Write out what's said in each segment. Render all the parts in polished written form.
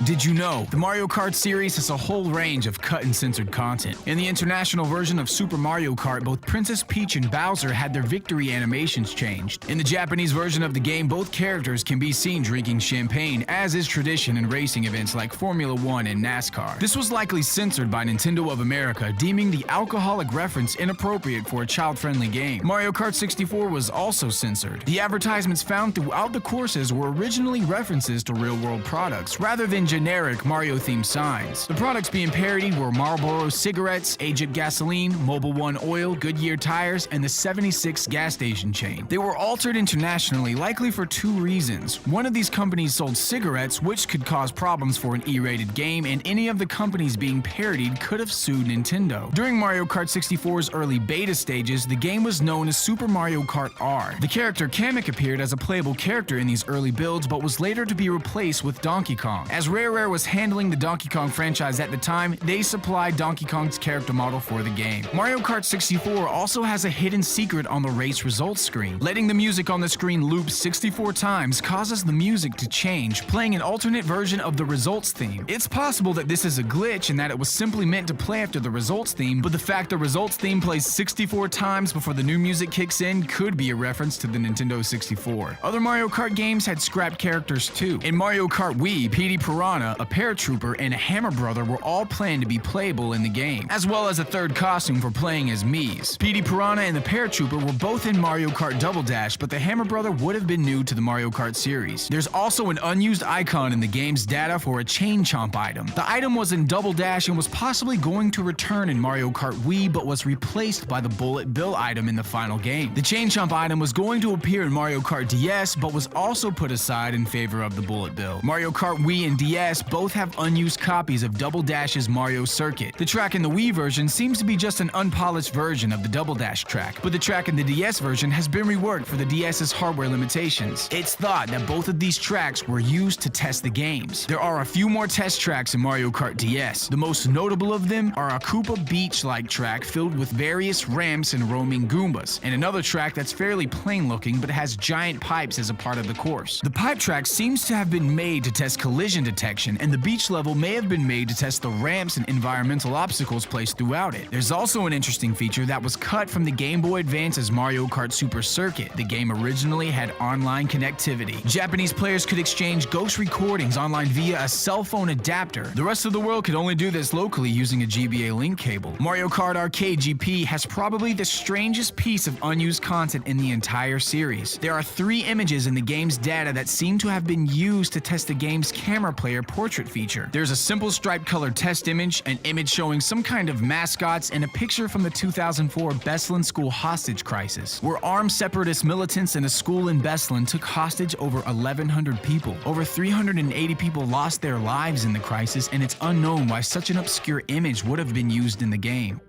Did you know? The Mario Kart series has a whole range of cut and censored content. In the international version of Super Mario Kart, both Princess Peach and Bowser had their victory animations changed. In the Japanese version of the game, both characters can be seen drinking champagne, as is tradition in racing events like Formula 1 and NASCAR. This was likely censored by Nintendo of America, deeming the alcoholic reference inappropriate for a child-friendly game. Mario Kart 64 was also censored. The advertisements found throughout the courses were originally references to real-world products, rather than generic Mario-themed signs. The products being parodied were Marlboro cigarettes, Egypt gasoline, Mobil 1 oil, Goodyear tires, and the 76 gas station chain. They were altered internationally, likely for two reasons. One of these companies sold cigarettes, which could cause problems for an E-rated game, and any of the companies being parodied could have sued Nintendo. During Mario Kart 64's early beta stages, the game was known as Super Mario Kart R. The character Kamek appeared as a playable character in these early builds, but was later to be replaced with Donkey Kong. As Rare was handling the Donkey Kong franchise at the time, they supplied Donkey Kong's character model for the game. Mario Kart 64 also has a hidden secret on the race results screen. Letting the music on the screen loop 64 times causes the music to change, playing an alternate version of the results theme. It's possible that this is a glitch and that it was simply meant to play after the results theme, but the fact the results theme plays 64 times before the new music kicks in could be a reference to the Nintendo 64. Other Mario Kart games had scrapped characters too. In Mario Kart Wii, Petey Piranha, a paratrooper, and a Hammer Brother were all planned to be playable in the game, as well as a third costume for playing as Mii's. Petey Piranha and the paratrooper were both in Mario Kart Double Dash, but the Hammer Brother would have been new to the Mario Kart series. There's also an unused icon in the game's data for a Chain Chomp item. The item was in Double Dash and was possibly going to return in Mario Kart Wii, but was replaced by the Bullet Bill item in the final game. The Chain Chomp item was going to appear in Mario Kart DS, but was also put aside in favor of the Bullet Bill. Mario Kart Wii and DS both have unused copies of Double Dash's Mario Circuit. The track in the Wii version seems to be just an unpolished version of the Double Dash track, but the track in the DS version has been reworked for the DS's hardware limitations. It's thought that both of these tracks were used to test the games. There are a few more test tracks in Mario Kart DS. The most notable of them are a Koopa Beach-like track filled with various ramps and roaming Goombas, and another track that's fairly plain looking but has giant pipes as a part of the course. The pipe track seems to have been made to test collision detection, and the beach level may have been made to test the ramps and environmental obstacles placed throughout it. There's also an interesting feature that was cut from the Game Boy Advance's Mario Kart Super Circuit. The game originally had online connectivity. Japanese players could exchange ghost recordings online via a cell phone adapter. The rest of the world could only do this locally using a GBA link cable. Mario Kart Arcade GP has probably the strangest piece of unused content in the entire series. There are 3 images in the game's data that seem to have been used to test the game's camera player portrait feature. There's a simple striped colored test image, an image showing some kind of mascots, and a picture from the 2004 Beslan school hostage crisis, where armed separatist militants in a school in Beslan took hostage over 1,100 people. Over 380 people lost their lives in the crisis, and it's unknown why such an obscure image would have been used in the game.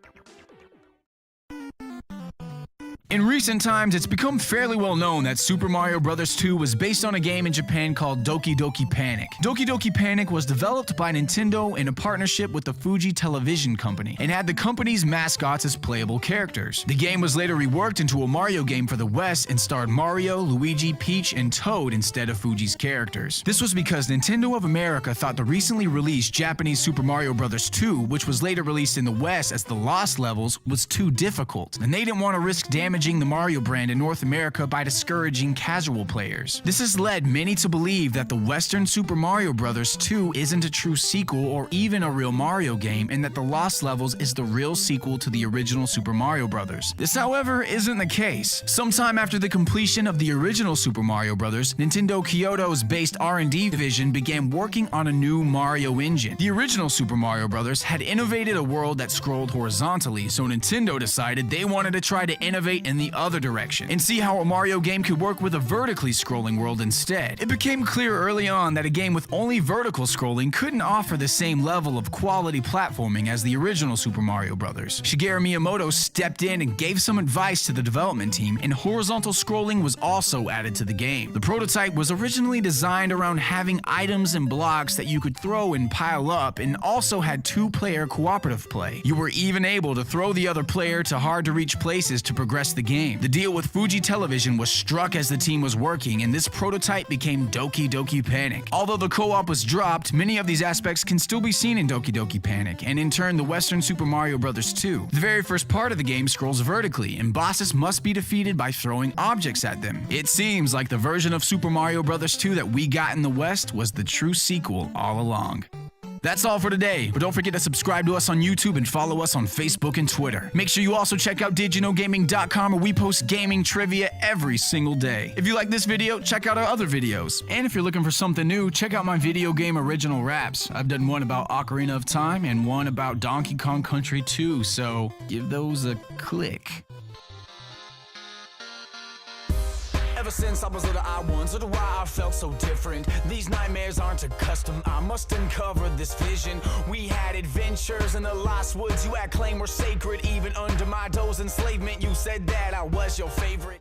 In recent times, it's become fairly well known that Super Mario Bros. 2 was based on a game in Japan called Doki Doki Panic. Doki Doki Panic was developed by Nintendo in a partnership with the Fuji Television Company, and had the company's mascots as playable characters. The game was later reworked into a Mario game for the West and starred Mario, Luigi, Peach, and Toad instead of Fuji's characters. This was because Nintendo of America thought the recently released Japanese Super Mario Bros. 2, which was later released in the West as the Lost Levels, was too difficult, and they didn't want to risk damaging the Mario brand in North America by discouraging casual players. This has led many to believe that the Western Super Mario Bros. 2 isn't a true sequel or even a real Mario game, and that the Lost Levels is the real sequel to the original Super Mario Bros. This, however, isn't the case. Sometime after the completion of the original Super Mario Bros., Nintendo Kyoto's based R&D division began working on a new Mario engine. The original Super Mario Bros. Had innovated a world that scrolled horizontally, so Nintendo decided they wanted to try to innovate in the other direction and see how a Mario game could work with a vertically scrolling world instead. It became clear early on that a game with only vertical scrolling couldn't offer the same level of quality platforming as the original Super Mario Bros. Shigeru Miyamoto stepped in and gave some advice to the development team, and horizontal scrolling was also added to the game. The prototype was originally designed around having items and blocks that you could throw and pile up, and also had 2-player cooperative play. You were even able to throw the other player to hard-to-reach places to progress the the game. The deal with Fuji Television was struck as the team was working, and this prototype became Doki Doki Panic. Although the co-op was dropped, many of these aspects can still be seen in Doki Doki Panic, and in turn the Western Super Mario Bros. 2. The very first part of the game scrolls vertically, and bosses must be defeated by throwing objects at them. It seems like the version of Super Mario Bros. 2 that we got in the West was the true sequel all along. That's all for today, but don't forget to subscribe to us on YouTube and follow us on Facebook and Twitter. Make sure you also check out DidYouKnowGaming.com, where we post gaming trivia every single day. If you like this video, check out our other videos. And if you're looking for something new, check out my video game original raps. I've done one about Ocarina of Time and one about Donkey Kong Country 2, so give those a click. Ever since I was little, I wondered why I felt so different. These nightmares aren't a custom, I must uncover this vision. We had adventures in the lost woods you had claimed were sacred. Even under my doe's enslavement, you said that I was your favorite.